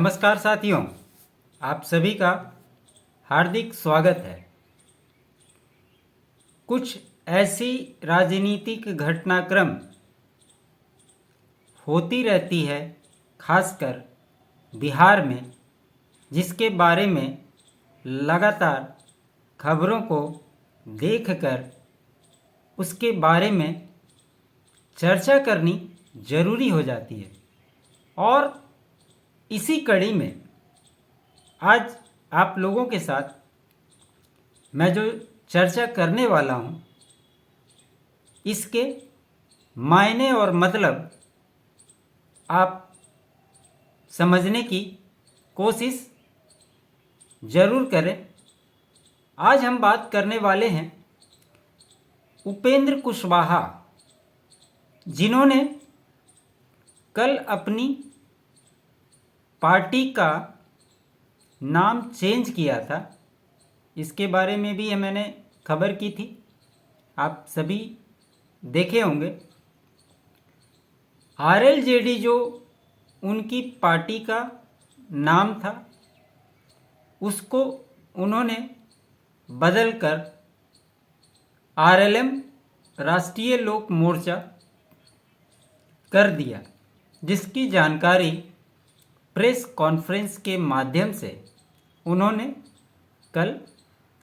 नमस्कार साथियों, आप सभी का हार्दिक स्वागत है। कुछ ऐसी राजनीतिक घटनाक्रम होती रहती है, खासकर बिहार में, जिसके बारे में लगातार खबरों को देखकर उसके बारे में चर्चा करनी ज़रूरी हो जाती है। और इसी कड़ी में आज आप लोगों के साथ मैं जो चर्चा करने वाला हूँ, इसके मायने और मतलब आप समझने की कोशिश ज़रूर करें। आज हम बात करने वाले हैं उपेंद्र कुशवाहा, जिन्होंने कल अपनी पार्टी का नाम चेंज किया था। इसके बारे में भी मैंने खबर की थी, आप सभी देखे होंगे। आरएलजेडी जो उनकी पार्टी का नाम था, उसको उन्होंने बदलकर आरएलएम राष्ट्रीय लोक मोर्चा कर दिया, जिसकी जानकारी प्रेस कॉन्फ्रेंस के माध्यम से उन्होंने कल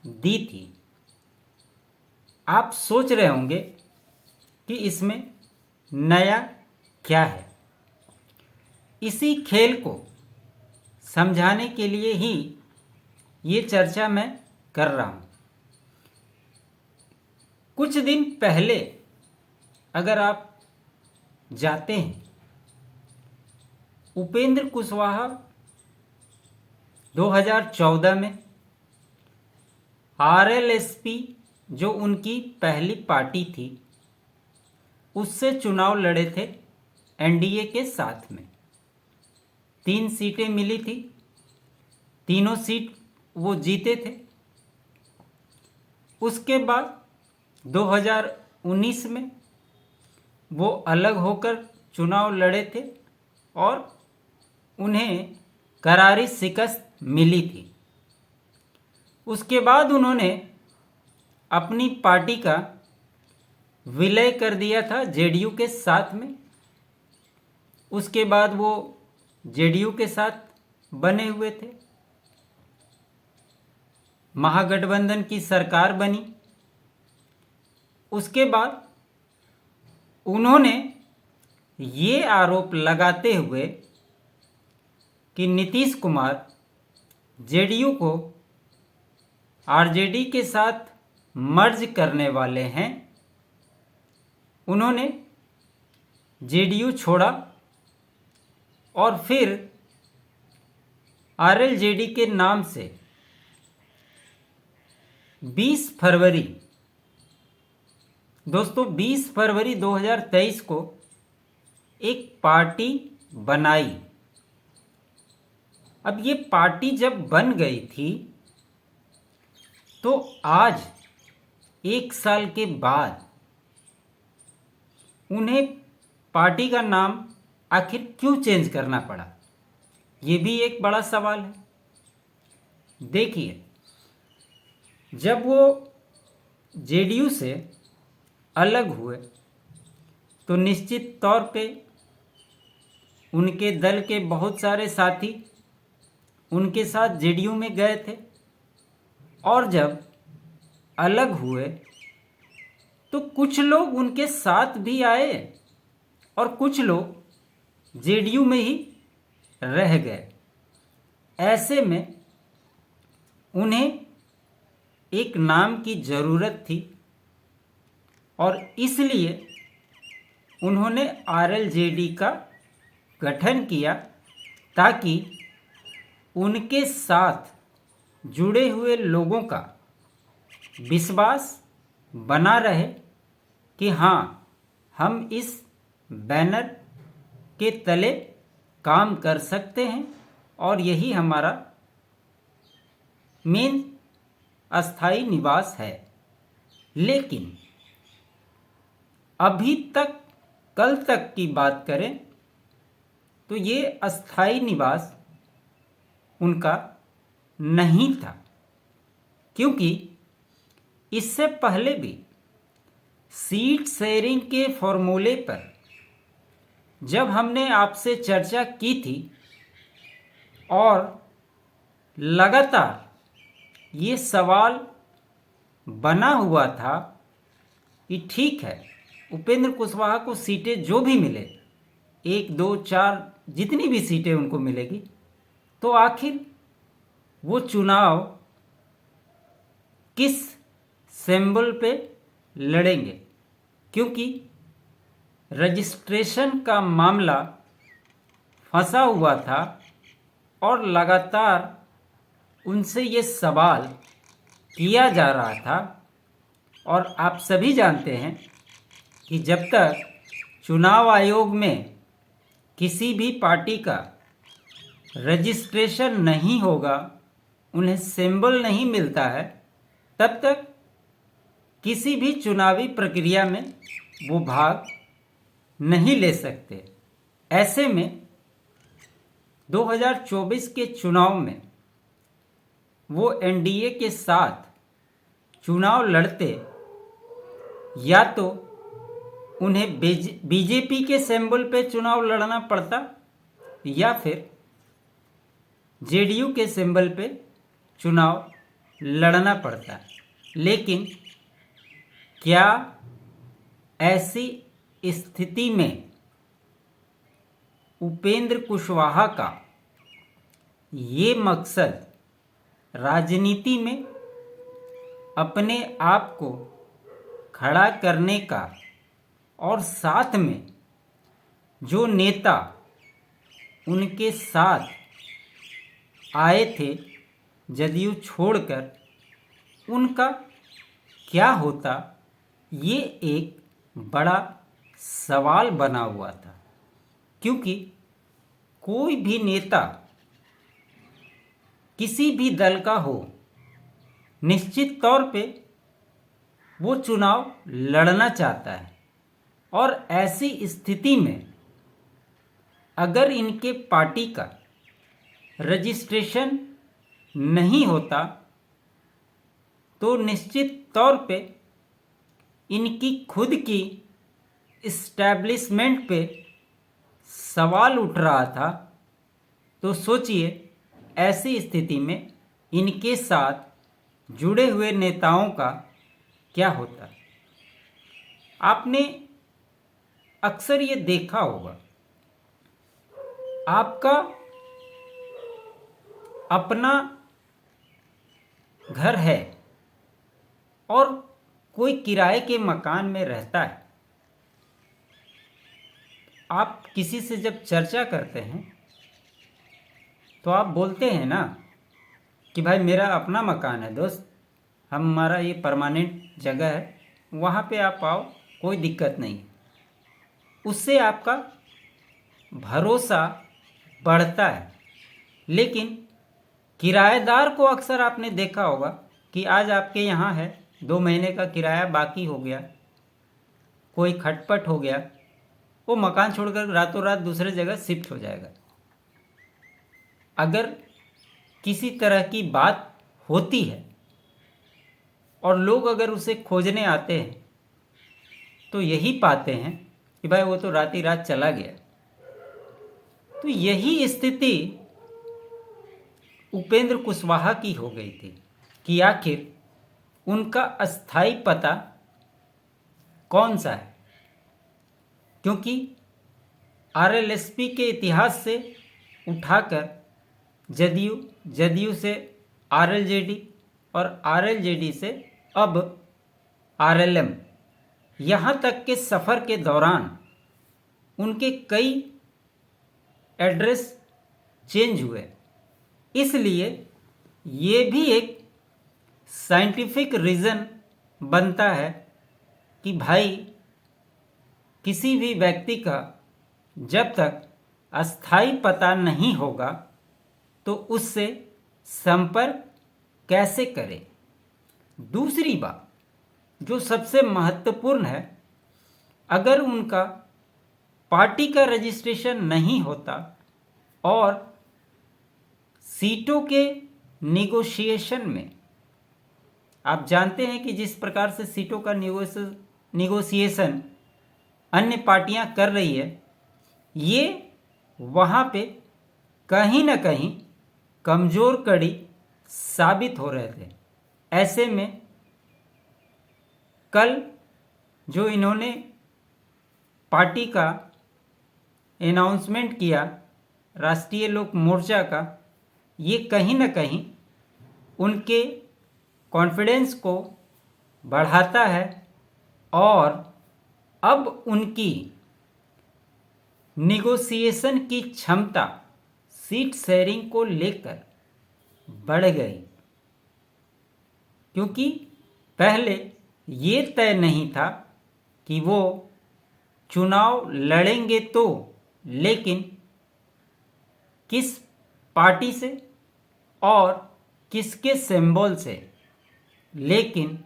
दी थी। आप सोच रहे होंगे कि इसमें नया क्या है। इसी खेल को समझाने के लिए ही ये चर्चा मैं कर रहा हूँ। कुछ दिन पहले अगर आप जाते हैं, उपेंद्र कुशवाहा 2014 में आरएलएसपी जो उनकी पहली पार्टी थी, उससे चुनाव लड़े थे एनडीए के साथ में। 3 सीटें मिली थी, तीनों सीट वो जीते थे। उसके बाद 2019 में वो अलग होकर चुनाव लड़े थे और उन्हें करारी शिकस्त मिली थी। उसके बाद उन्होंने अपनी पार्टी का विलय कर दिया था जेडीयू के साथ में। उसके बाद वो जेडीयू के साथ बने हुए थे, महागठबंधन की सरकार बनी। उसके बाद उन्होंने ये आरोप लगाते हुए कि नीतीश कुमार जेडीयू को आरजेडी के साथ मर्ज करने वाले हैं, उन्होंने जेडीयू छोड़ा और फिर आरएलजेडी के नाम से 20 फरवरी 2023 को एक पार्टी बनाई। अब ये पार्टी जब बन गई थी, तो आज 1 साल के बाद उन्हें पार्टी का नाम आखिर क्यों चेंज करना पड़ा, ये भी एक बड़ा सवाल है। देखिए, जब वो जेडीयू से अलग हुए तो निश्चित तौर पे उनके दल के बहुत सारे साथी उनके साथ जेडीयू में गए थे, और जब अलग हुए तो कुछ लोग उनके साथ भी आए और कुछ लोग जेडीयू में ही रह गए। ऐसे में उन्हें एक नाम की ज़रूरत थी और इसलिए उन्होंने आरएलजेडी का गठन किया, ताकि उनके साथ जुड़े हुए लोगों का विश्वास बना रहे कि हाँ, हम इस बैनर के तले काम कर सकते हैं और यही हमारा मेन अस्थाई निवास है। लेकिन अभी तक, कल तक की बात करें तो ये अस्थाई निवास उनका नहीं था, क्योंकि इससे पहले भी सीट शेयरिंग के फॉर्मूले पर जब हमने आपसे चर्चा की थी और लगातार ये सवाल बना हुआ था कि ठीक है, उपेंद्र कुशवाहा को सीटें जो भी मिले, 1, 2, 4 जितनी भी सीटें उनको मिलेगी, तो आखिर वो चुनाव किस सिंबल पे लड़ेंगे, क्योंकि रजिस्ट्रेशन का मामला फंसा हुआ था और लगातार उनसे ये सवाल किया जा रहा था। और आप सभी जानते हैं कि जब तक चुनाव आयोग में किसी भी पार्टी का रजिस्ट्रेशन नहीं होगा, उन्हें सिंबल नहीं मिलता है, तब तक किसी भी चुनावी प्रक्रिया में वो भाग नहीं ले सकते। ऐसे में 2024 के चुनाव में वो एनडीए के साथ चुनाव लड़ते, या तो उन्हें बीजेपी के सिंबल पे चुनाव लड़ना पड़ता या फिर जेडीयू के सिंबल पे चुनाव लड़ना पड़ता। लेकिन क्या ऐसी स्थिति में उपेंद्र कुशवाहा का ये मकसद राजनीति में अपने आप को खड़ा करने का और साथ में जो नेता उनके साथ आए थे जदयू छोड़कर, उनका क्या होता, ये एक बड़ा सवाल बना हुआ था। क्योंकि कोई भी नेता किसी भी दल का हो, निश्चित तौर पे वो चुनाव लड़ना चाहता है, और ऐसी स्थिति में अगर इनके पार्टी का रजिस्ट्रेशन नहीं होता तो निश्चित तौर पे इनकी खुद की इस्टेब्लिशमेंट पे सवाल उठ रहा था। तो सोचिए, ऐसी स्थिति में इनके साथ जुड़े हुए नेताओं का क्या होता। आपने अक्सर ये देखा होगा, आपका अपना घर है और कोई किराए के मकान में रहता है। आप किसी से जब चर्चा करते हैं तो आप बोलते हैं ना कि भाई मेरा अपना मकान है दोस्त, हमारा ये परमानेंट जगह है, वहाँ पे आप आओ, कोई दिक्कत नहीं। उससे आपका भरोसा बढ़ता है। लेकिन किराएदार को अक्सर आपने देखा होगा कि आज आपके यहाँ है, 2 महीने का किराया बाकी हो गया, कोई खटपट हो गया, वो मकान छोड़कर रातों रात दूसरे जगह शिफ्ट हो जाएगा। अगर किसी तरह की बात होती है और लोग अगर उसे खोजने आते हैं तो यही पाते हैं कि भाई वो तो रात ही रात चला गया। तो यही स्थिति उपेंद्र कुशवाहा की हो गई थी कि आखिर उनका अस्थाई पता कौन सा है। क्योंकि आरएलएसपी के इतिहास से उठाकर जदयू से आरएलजेडी और आरएलजेडी से अब आरएलएम, यहाँ तक के सफ़र के दौरान उनके कई एड्रेस चेंज हुए। इसलिए ये भी एक साइंटिफिक रीज़न बनता है कि भाई किसी भी व्यक्ति का जब तक अस्थाई पता नहीं होगा तो उससे संपर्क कैसे करें। दूसरी बात जो सबसे महत्वपूर्ण है, अगर उनका पार्टी का रजिस्ट्रेशन नहीं होता और सीटों के निगोशिएशन में आप जानते हैं कि जिस प्रकार से सीटों का निगोशिएशन अन्य पार्टियां कर रही है, ये वहाँ पे कहीं ना कहीं कमज़ोर कड़ी साबित हो रहे थे। ऐसे में कल जो इन्होंने पार्टी का अनाउंसमेंट किया राष्ट्रीय लोक मोर्चा का, ये कहीं ना कहीं उनके कॉन्फिडेंस को बढ़ाता है और अब उनकी निगोशिएशन की क्षमता सीट शेयरिंग को लेकर बढ़ गई, क्योंकि पहले ये तय नहीं था कि वो चुनाव लड़ेंगे तो, लेकिन किस पार्टी से और किसके सिंबल से। लेकिन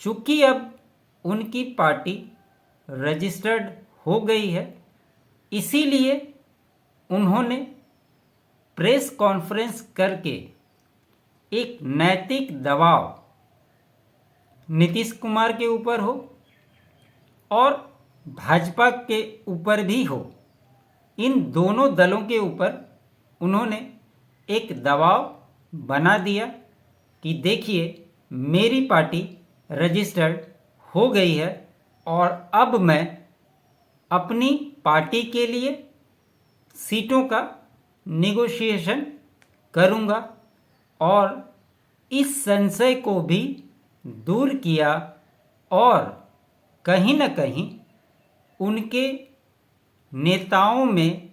चूंकि अब उनकी पार्टी रजिस्टर्ड हो गई है, इसीलिए उन्होंने प्रेस कॉन्फ्रेंस करके एक नैतिक दबाव नीतीश कुमार के ऊपर हो और भाजपा के ऊपर भी हो, इन दोनों दलों के ऊपर उन्होंने एक दबाव बना दिया कि देखिए मेरी पार्टी रजिस्टर्ड हो गई है और अब मैं अपनी पार्टी के लिए सीटों का निगोशिएशन करूंगा, और इस संशय को भी दूर किया और कहीं न कहीं उनके नेताओं में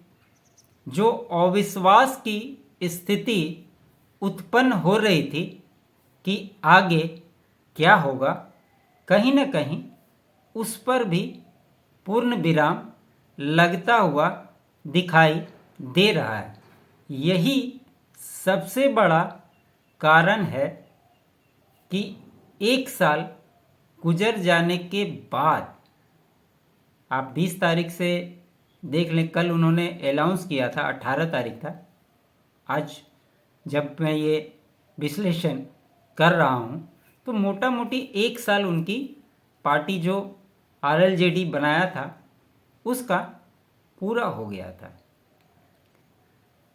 जो अविश्वास की स्थिति उत्पन्न हो रही थी कि आगे क्या होगा, कहीं न कहीं उस पर भी पूर्ण विराम लगता हुआ दिखाई दे रहा है। यही सबसे बड़ा कारण है कि एक साल गुजर जाने के बाद, आप 20 तारीख से देख लें, कल उन्होंने अनाउंस किया था, 18 तारीख था। आज जब मैं ये विश्लेषण कर रहा हूँ तो मोटा मोटी एक साल उनकी पार्टी जो आरएलजेडी बनाया था उसका पूरा हो गया था।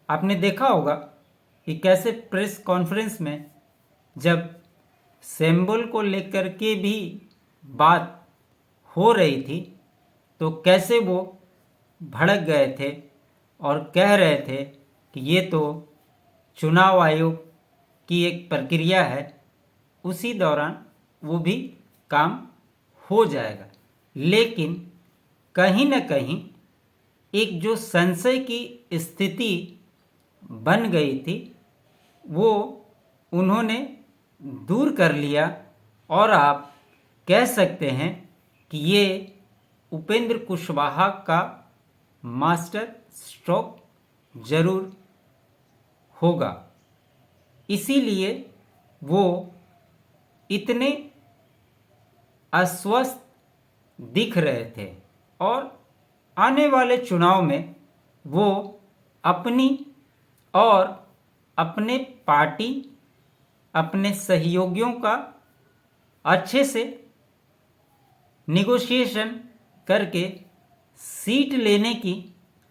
आपने देखा होगा कि कैसे प्रेस कॉन्फ्रेंस में जब सिंबल को लेकर के भी बात हो रही थी तो कैसे वो भड़क गए थे और कह रहे थे कि ये तो चुनाव आयोग की एक प्रक्रिया है, उसी दौरान वो भी काम हो जाएगा। लेकिन कहीं न कहीं एक जो संशय की स्थिति बन गई थी वो उन्होंने दूर कर लिया, और आप कह सकते हैं कि ये उपेंद्र कुशवाहा का मास्टर स्ट्रोक जरूर होगा। इसीलिए वो इतने अस्वस्थ दिख रहे थे और आने वाले चुनाव में वो अपनी और अपने पार्टी, अपने सहयोगियों का अच्छे से निगोशिएशन करके सीट लेने की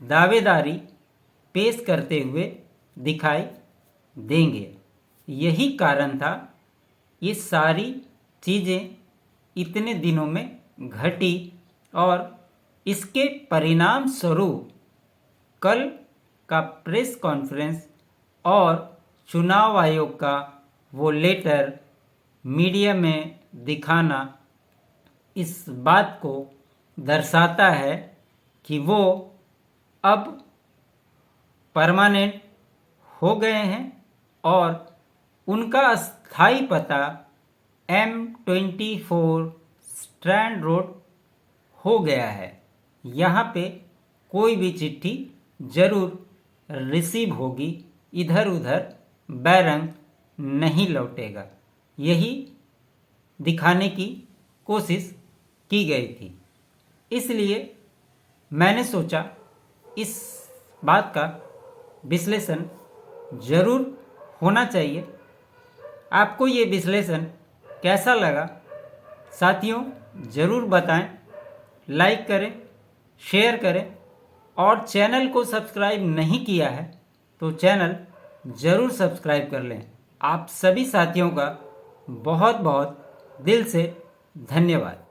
दावेदारी पेश करते हुए दिखाई देंगे। यही कारण था ये सारी चीज़ें इतने दिनों में घटी, और इसके परिणाम स्वरूप कल का प्रेस कॉन्फ्रेंस और चुनाव आयोग का वो लेटर मीडिया में दिखाना इस बात को दर्शाता है कि वो अब परमानेंट हो गए हैं और उनका स्थायी पता M24 स्ट्रैंड रोड हो गया है। यहाँ पे कोई भी चिट्ठी जरूर रिसीव होगी, इधर उधर बैरंग नहीं लौटेगा, यही दिखाने की कोशिश की गई थी। इसलिए मैंने सोचा इस बात का विश्लेषण जरूर होना चाहिए। आपको ये विश्लेषण कैसा लगा साथियों ज़रूर बताएं, लाइक करें, शेयर करें और चैनल को सब्सक्राइब नहीं किया है तो चैनल ज़रूर सब्सक्राइब कर लें। आप सभी साथियों का बहुत बहुत दिल से धन्यवाद।